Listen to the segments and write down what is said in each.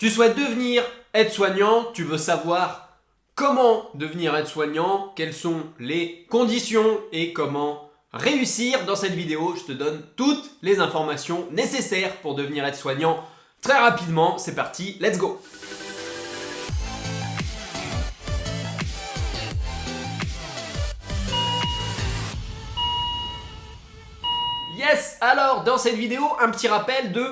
Tu souhaites devenir aide-soignant, tu veux savoir comment devenir aide-soignant, quelles sont les conditions et comment réussir. Dans cette vidéo, je te donne toutes les informations nécessaires pour devenir aide-soignant très rapidement. C'est parti, let's go! Yes! Alors, dans cette vidéo, un petit rappel de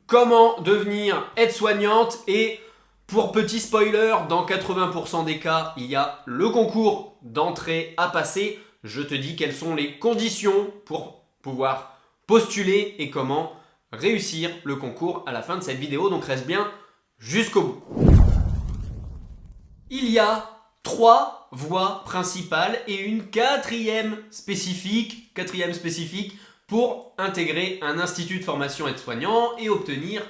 comment devenir aide-soignante et pour petit spoiler, dans 80% des cas, il y a le concours d'entrée à passer. Je te dis quelles sont les conditions pour pouvoir postuler et comment réussir le concours à la fin de cette vidéo. Donc reste bien jusqu'au bout. Il y a 3 voies principales et une quatrième spécifique pour intégrer un institut de formation aide-soignant et obtenir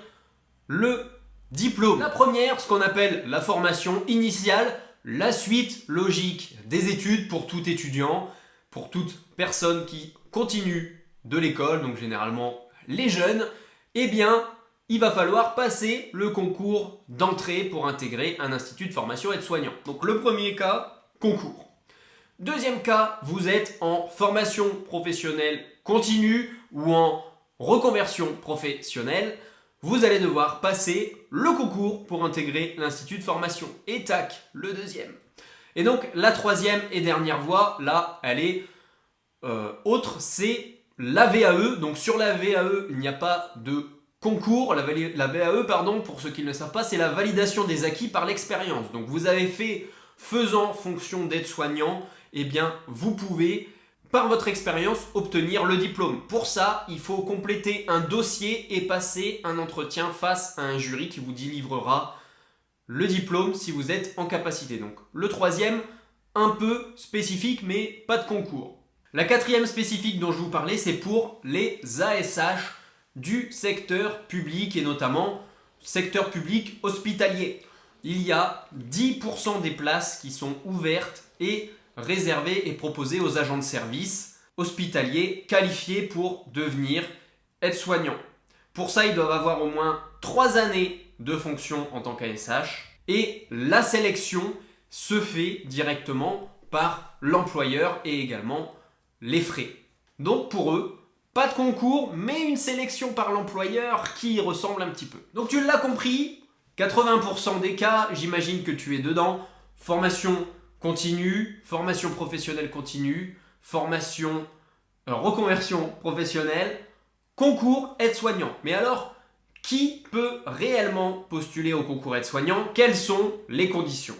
le diplôme. La première, ce qu'on appelle la formation initiale, la suite logique des études pour tout étudiant, pour toute personne qui continue de l'école, donc généralement les jeunes, eh bien, il va falloir passer le concours d'entrée pour intégrer un institut de formation aide-soignant. Donc le premier cas, concours. Deuxième cas, vous êtes en formation professionnelle continue ou en reconversion professionnelle. Vous allez devoir passer le concours pour intégrer l'institut de formation. Et tac, le deuxième. Et donc la troisième et dernière voie, là, elle est autre, c'est la VAE. Donc sur la VAE, il n'y a pas de concours. La VAE, pardon, pour ceux qui ne le savent pas, c'est la validation des acquis par l'expérience. Donc vous avez fait faisant fonction d'aide-soignant, eh bien vous pouvez par votre expérience obtenir le diplôme. Pour ça, il faut compléter un dossier et passer un entretien face à un jury qui vous délivrera le diplôme si vous êtes en capacité. Donc le troisième, un peu spécifique mais pas de concours. La quatrième spécifique dont je vous parlais, c'est pour les ASH du secteur public et notamment secteur public hospitalier. Il y a 10% des places qui sont ouvertes et réservées et proposées aux agents de service hospitaliers qualifiés pour devenir aide-soignant. Pour ça, ils doivent avoir au moins 3 années de fonction en tant qu'ASH et la sélection se fait directement par l'employeur et également les frais. Donc pour eux, pas de concours, mais une sélection par l'employeur qui ressemble un petit peu. Donc tu l'as compris, 80% des cas, j'imagine que tu es dedans. Formation continue, formation professionnelle continue, formation reconversion professionnelle, concours aide-soignant. Mais alors, qui peut réellement postuler au concours aide-soignant? Quelles sont les conditions?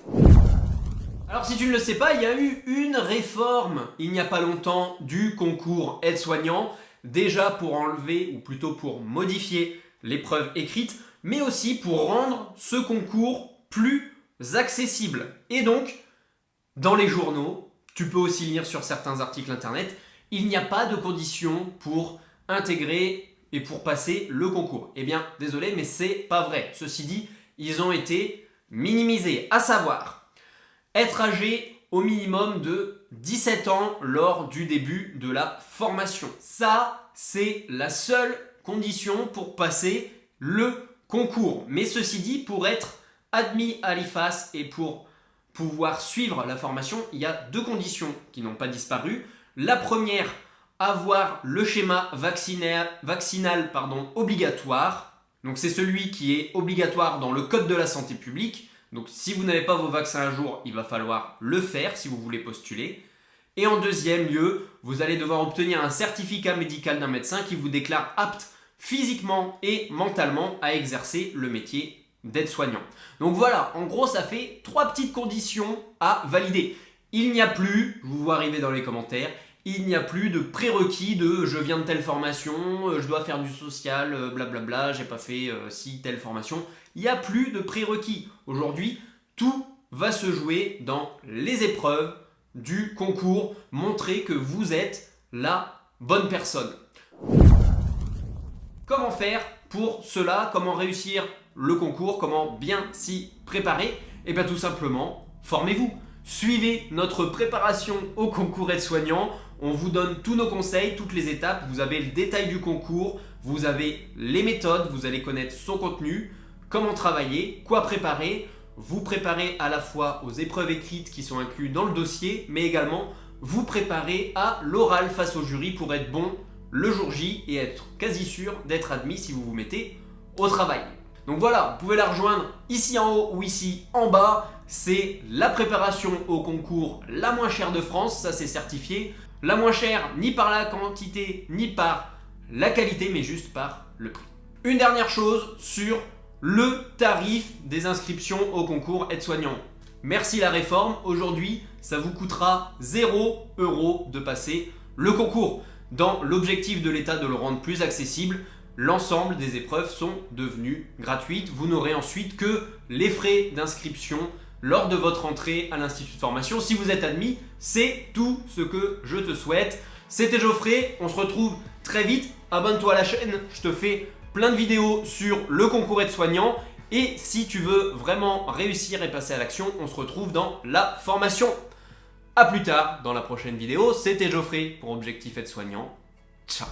Alors si tu ne le sais pas, il y a eu une réforme il n'y a pas longtemps du concours aide-soignant, déjà pour enlever ou plutôt pour modifier l'épreuve écrite, mais aussi pour rendre ce concours plus accessible. Et donc, dans les journaux, tu peux aussi lire sur certains articles internet, il n'y a pas de conditions pour intégrer et pour passer le concours. Eh bien, désolé, mais c'est pas vrai. Ceci dit, ils ont été minimisés, à savoir être âgé au minimum de 17 ans lors du début de la formation. Ça, c'est la seule condition pour passer le concours. Mais ceci dit, pour être admis à l'IFAS et pour pouvoir suivre la formation, il y a 2 conditions qui n'ont pas disparu. La première, avoir le schéma vaccinal obligatoire. Donc c'est celui qui est obligatoire dans le code de la santé publique. Donc si vous n'avez pas vos vaccins à jour, il va falloir le faire si vous voulez postuler. Et en deuxième lieu, vous allez devoir obtenir un certificat médical d'un médecin qui vous déclare apte physiquement et mentalement à exercer le métier d'aide-soignant. Donc voilà, en gros ça fait 3 petites conditions à valider. Il n'y a plus, je vous vois arriver dans les commentaires, il n'y a plus de prérequis de je viens de telle formation, je dois faire du social, blablabla, j'ai pas fait telle formation. Il n'y a plus de prérequis. Aujourd'hui, tout va se jouer dans les épreuves du concours, montrer que vous êtes la bonne personne. Comment faire pour cela? Comment réussir le concours? Comment bien s'y préparer? Eh bien tout simplement, formez-vous. Suivez notre préparation au concours aide-soignant. On vous donne tous nos conseils, toutes les étapes. Vous avez le détail du concours, vous avez les méthodes, vous allez connaître son contenu. comment travailler, quoi préparer. Vous préparez à la fois aux épreuves écrites qui sont incluses dans le dossier, mais également vous préparez à l'oral face au jury pour être bon le jour J et être quasi sûr d'être admis si vous vous mettez au travail. Donc voilà, vous pouvez la rejoindre ici en haut ou ici en bas. C'est la préparation au concours la moins chère de France, ça c'est certifié. La moins chère ni par la quantité ni par la qualité, mais juste par le prix. Une dernière chose sur le tarif des inscriptions au concours aide-soignant. Merci la réforme, aujourd'hui ça vous coûtera 0 € de passer le concours. Dans l'objectif de l'État de le rendre plus accessible, l'ensemble des épreuves sont devenues gratuites. Vous n'aurez ensuite que les frais d'inscription lors de votre entrée à l'institut de formation. Si vous êtes admis, c'est tout ce que je te souhaite. C'était Geoffrey, on se retrouve très vite. Abonne-toi à la chaîne, je te fais plein de vidéos sur le concours aide-soignant. Et si tu veux vraiment réussir et passer à l'action, on se retrouve dans la formation. A plus tard dans la prochaine vidéo. C'était Geoffrey pour Objectif Aide-Soignant. Ciao.